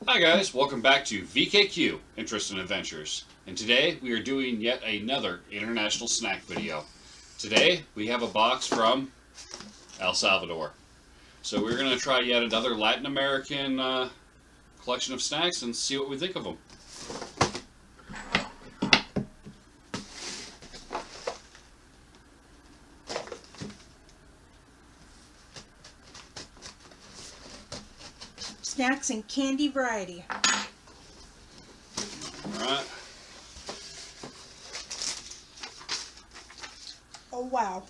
Hi guys, welcome back to VKQ, Interests and Adventures. And today we are doing yet another international snack video. Today we have a box from El Salvador. So we're going to try yet another Latin American collection of snacks and see what we think of them. Snacks and candy variety. Alright. Oh wow.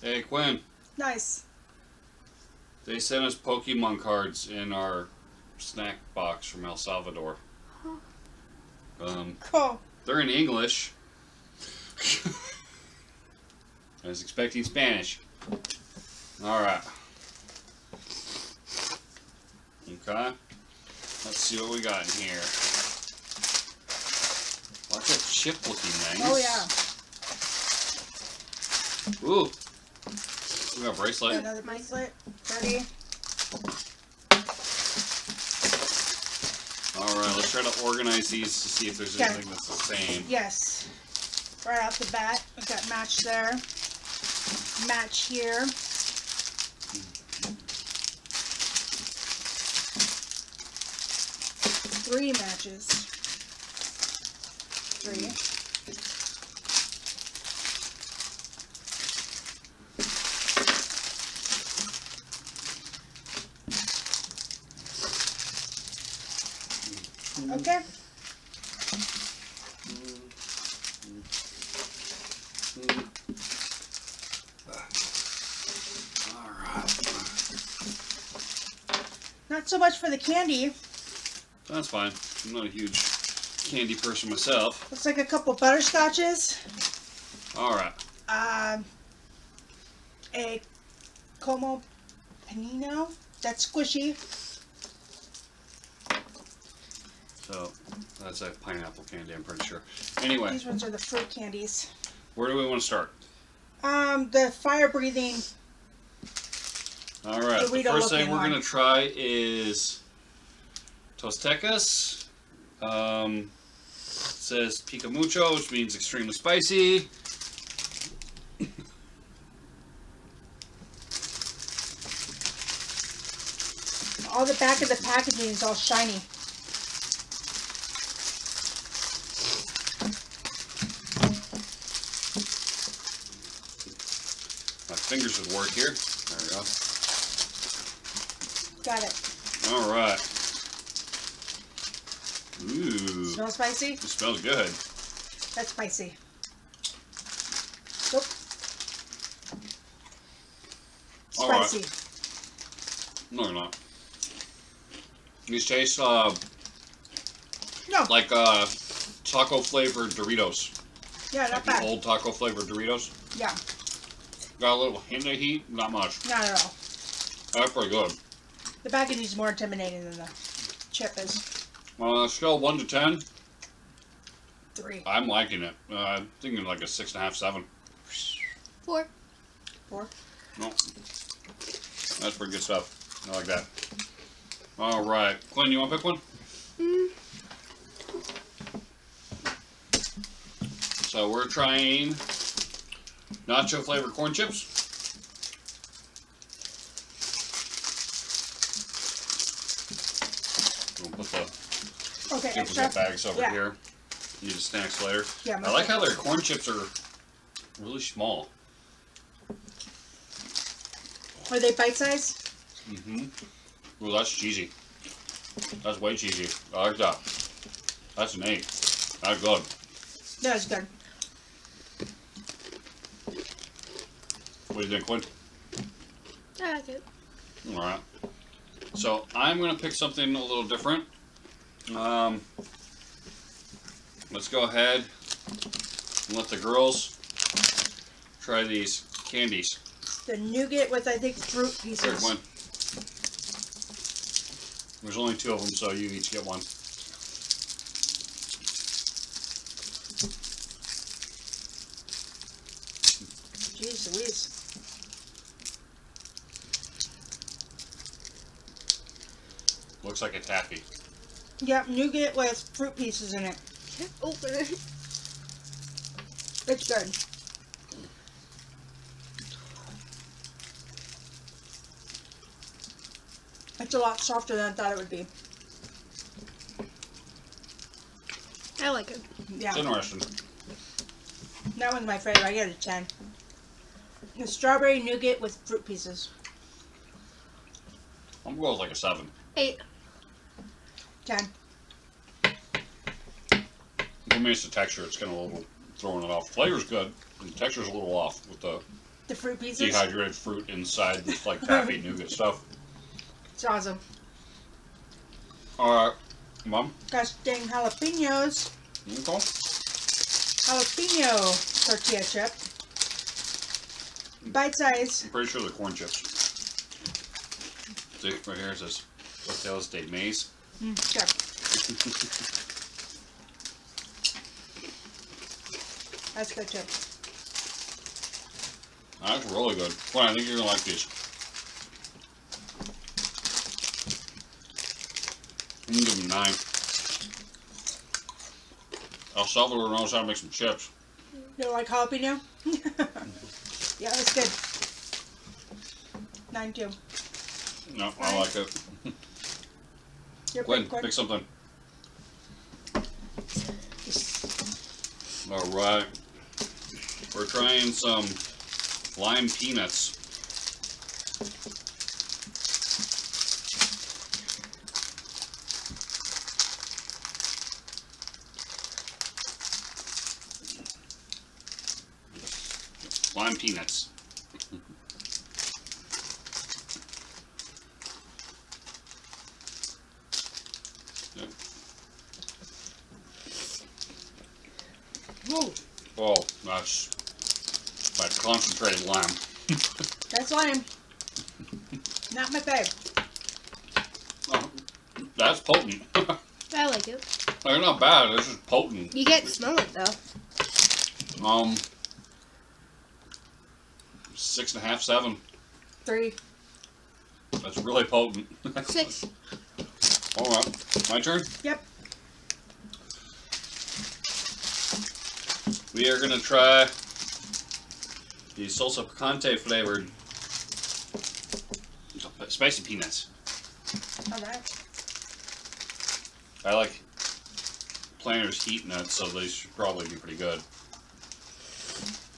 Hey Quinn, Nice. they sent us Pokemon cards in our snack box from El Salvador. Cool. They're in English. I was expecting Spanish. Alright. Okay. Let's see what we got in here. Lots of chip looking things. Oh yeah. Ooh. We got a bracelet. Another bracelet. Ready? Alright, let's try to organize these to see if there's Okay. anything that's the same. Yes. Right off the bat, we've got match there. Match here. Three matches. Three. Okay. Not so much for the candy. That's fine. I'm not a huge candy person myself. Looks like a couple butterscotches. Alright. A como panino. That's squishy. So, that's a pineapple candy, I'm pretty sure. Anyway, These ones are the fruit candies. where do we want to start? The fire-breathing. Alright, the Dorito first thing looking we're one. going to try is Tostecas. It says pica mucho, which means extremely spicy. All the back of the packaging is all shiny. My fingers would work here. There we go. Got it. Alright. Ooh. Smell spicy? It smells good. That's spicy. Nope. Alright. Spicy. No, they're not. These taste No. like taco flavored Doritos. Yeah, Like not the bad. old taco flavored Doritos. Yeah, Got a little hint of heat, not much. not at all. That's pretty good. The packaging is more intimidating than the chip is. Scale 1 to 10, 3. I'm liking it. I'm thinking like a 6.5, 7. 4. 4. No, that's pretty good stuff. I like that. All right, Glenn, you want to pick one? So we're trying nacho flavored corn chips. We'll put the Okay, duplicate extra. bags over here. Need the snacks later. Yeah, I like how their corn chips are really small. Are they bite size? Mm-hmm. Ooh, that's cheesy. That's way cheesy. I like that. That's an 8. That's good. That's good. What do you think, Quinn? I like it. Alright. So, I'm going to pick something a little different. Let's go ahead and let the girls try these candies. The nougat with, I think, fruit Here, pieces. Quinn. There's only 2 of them, so you each get one. Jeez Louise. Looks like a taffy. Yep, nougat with fruit pieces in it. Can't open it. It's good. It's a lot softer than I thought it would be. I like it. Yeah, It's interesting. that one's my favorite. I get a 10. The strawberry nougat with fruit pieces. I'm going with like a 7. 8. 10. For me, it's the texture. It's kind of a little throwing it off. Flavor's good. The texture's a little off with the The fruit pieces. dehydrated fruit inside this like taffy nougat stuff. It's awesome. Alright, Mom. Gusting jalapenos. Okay. Jalapeno tortilla chip. Bite size. I'm pretty sure they're corn chips. See, right here it says tortillas de maize. Okay. That's good too. That's really good. Well, I think you're gonna like these. I'm gonna give them 9. El Salvador knows how to make some chips. You like jalapeno? Yeah, that's good. 9 too. No, I like it. You're Go ahead, quick. pick something. Alright. We're trying some lime peanuts. Lime peanuts. Yep. Whoa, Oh, that's like concentrated lime. that's lime. Not my fave. Oh, that's potent. I like it. They're not bad. It's just potent. You can't smell it though. 6.5, 7. 3. That's really potent. 6. All right, my turn. Yep. We are gonna try the salsa picante flavored spicy peanuts. Alright. I like Planters heat nuts, so they should probably be pretty good.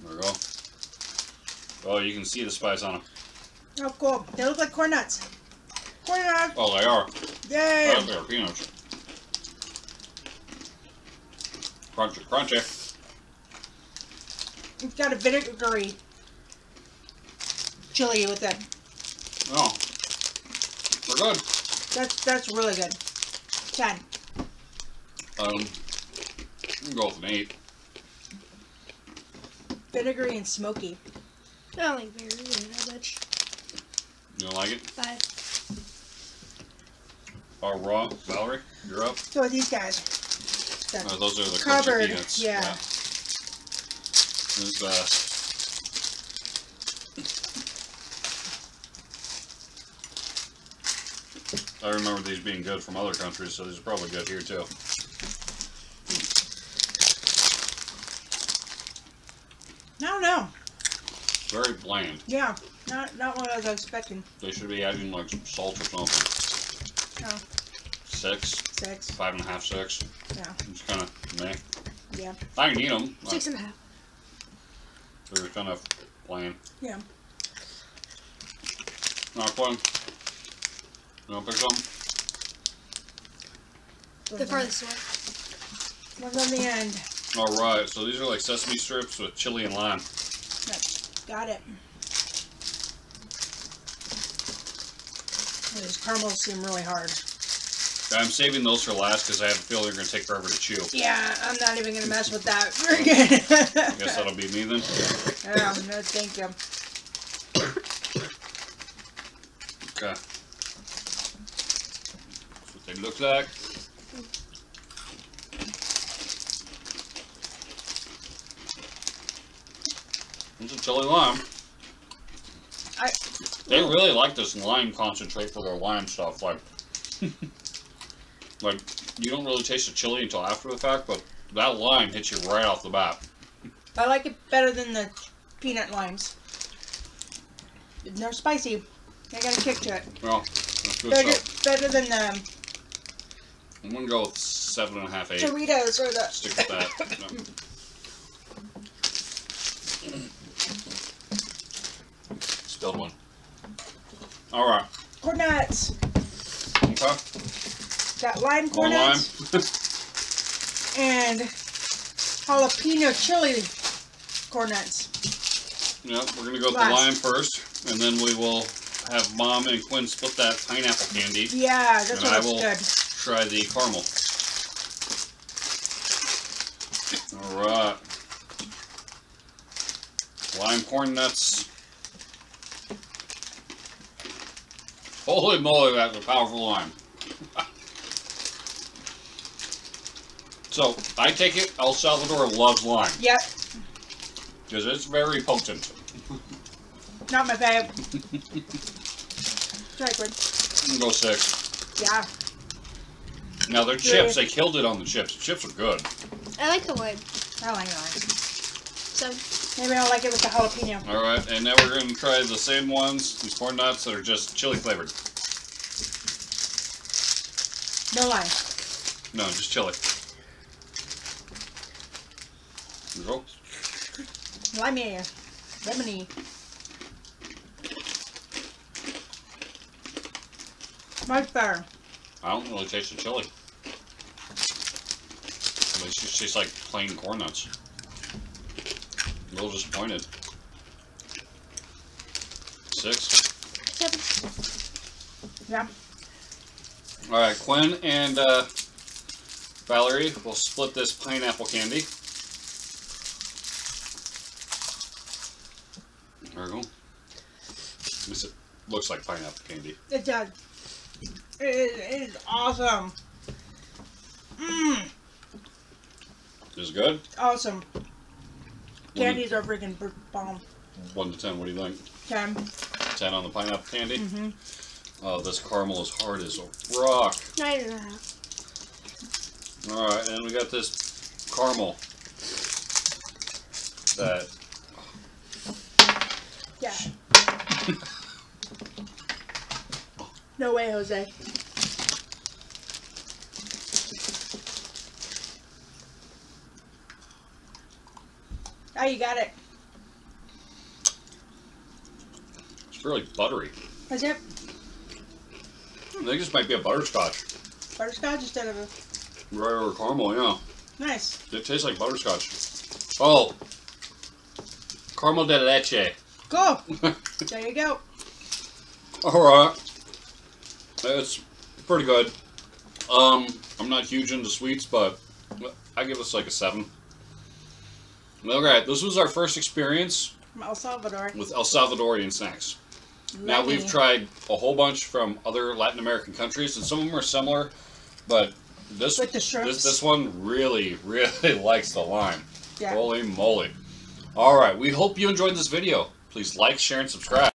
There we go. Oh, you can see the spice on them. Oh, cool. They look like corn nuts. Corn nuts. Oh, they are. Yay. Oh, they are peanuts. Crunchy, crunchy. It's got a vinegary chili with it. Oh, they're good. That's really good. 10. You can go with an 8. Vinegary and smoky. I don't like very that much. You don't like it? 5. Oh, raw. Valerie, you're up. So with these guys. The Oh, those are the covered, crunchy peanuts. yeah. There's, I remember these being good from other countries, so these are probably good here too. I don't know. Very bland. Yeah. Not what I was expecting. They should be adding like some salt or something. No. 6, 6. 5.5, 6. Yeah. It's kind of meh. Yeah. I can eat them. 6.5. They're kind of bland. Yeah. Not fun. You want to pick something? The farthest one. One's on the end. Alright, so these are like sesame strips with chili and lime. Got it. Those caramels seem really hard. I'm saving those for last because I have a feeling they're going to take forever to chew. Yeah, I'm not even going to mess with that. Very good. I guess that'll be me then. Yeah, no, thank you. Okay. That's what they look like. It's a chili lime. They really like this lime concentrate for their lime stuff. Like, Like, you don't really taste the chili until after the fact, but that lime hits you right off the bat. I like it better than the peanut limes. They're spicy. They got a kick to it. Well, that's good Better, stuff. better than the I'm going to go with 7.5, 8. Doritos or the... Stick with that. No. Spilled one. Alright. Corn nuts. Okay. Got lime corn More lime. nuts. And jalapeno chili corn nuts. Yep, we're going to go with Last. the lime first, and then we will have Mom and Quinn split that pineapple candy. Yeah, that's And what I looks will good. try the caramel. Alright. Lime corn nuts. Holy moly, that's a powerful lime. So, I take it El Salvador loves lime. Yep, Because it's very potent. not my fave. Try good. I'm gonna go 6. Yeah. Now, their chips, they killed it on the chips. The chips are good. I like the lime. I like lime. So, Maybe I don't like it with the jalapeno. Alright, and now we're going to try the same ones, these corn nuts that are just chili flavored. No lime. No, just chili. There you go. Limey. Lemony. Much better. I don't really taste the chili. It just tastes like plain corn nuts. A little disappointed. 6. 7. Yeah. Alright, Quinn and Valerie will split this pineapple candy. There we go. At least it looks like pineapple candy. It does. It is awesome. Mmm. Is it good? Awesome. Candies are freaking bomb. 1 to 10, what do you think? 10. 10 on the pineapple candy? Mm-hmm. Oh, this caramel is hard as a rock. 9.5. Alright, and we got this caramel that... Yeah. No way, Jose. Oh, you got it. It's really buttery. Is it I think this might be a butterscotch. butterscotch instead of a... Right over caramel, yeah. Nice. It tastes like butterscotch. Oh! Caramel de leche. Cool. There you go. Alright. It's pretty good. I'm not huge into sweets, but I give this like a 7. Alright, this was our first experience From El Salvador. with El Salvadorian snacks. Now we've tried a whole bunch from other Latin American countries, and some of them are similar, but this With the shrimps. this one really, really likes the lime. Yeah. Holy moly. Alright, we hope you enjoyed this video. Please like, share, and subscribe.